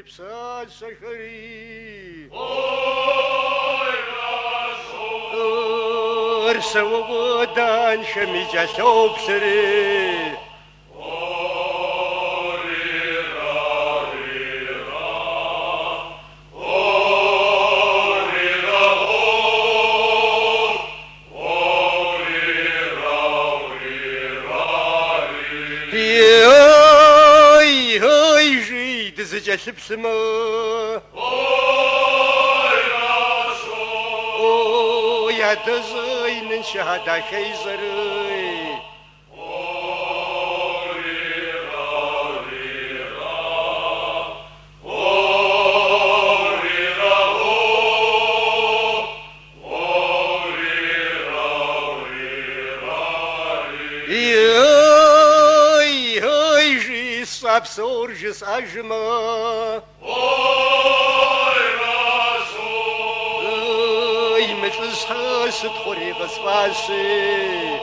بسال سخري ارسى ودان شميجة ثوب سري زجاج بسما يا دزين شهادة خيزري بسورجس أجمع مثل ساس تخوري غصفاسي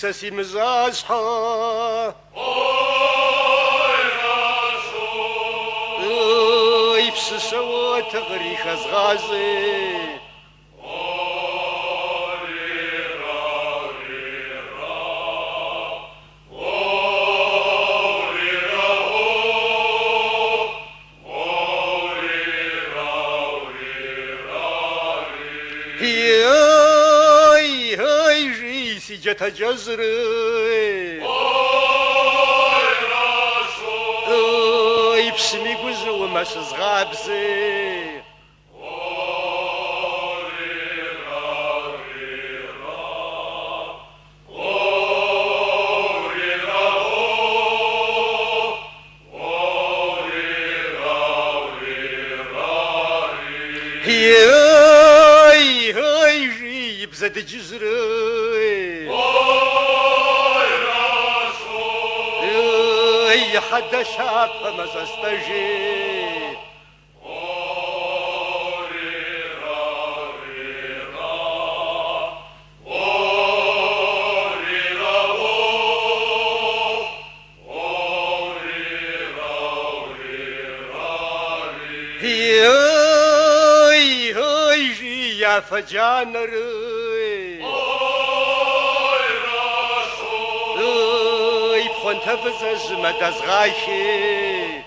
ساسي مزاجها يبس سوا تغري خزغازي جت جزري يبسمي جوز وما صغابزي هاي يبزد جزري حد شاف ما استجيب هاي يا فجانر كنت بزز مدز غايشي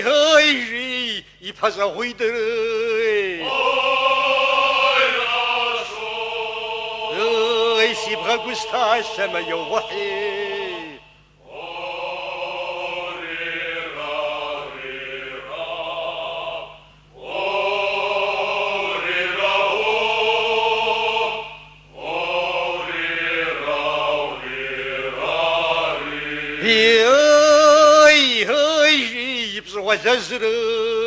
هاي يبهزا غيدري يبغى قصتها السما يوحي هاي يبزغ ززري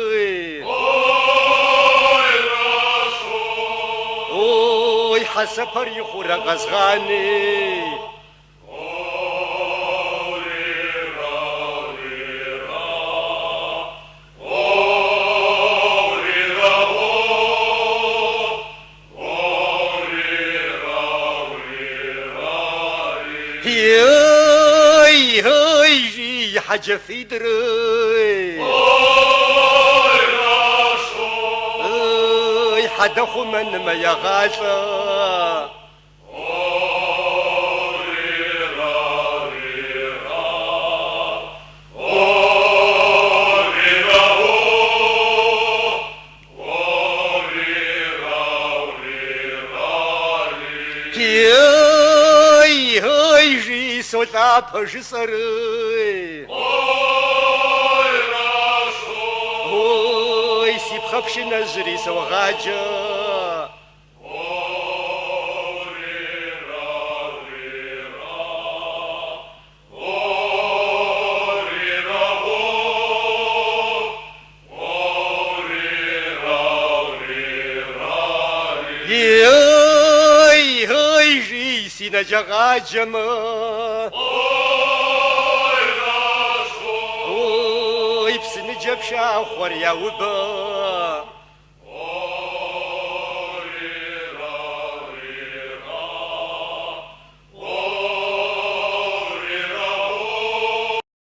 حسفر يخور غزغاني هاي حاجة في دري حدا خمن ما يغاثا هاي سوتا بش سري هاي سيب خبش نزري سو غاجة هاي جيسي نجاجم ويبسن جبشا خور يا وبا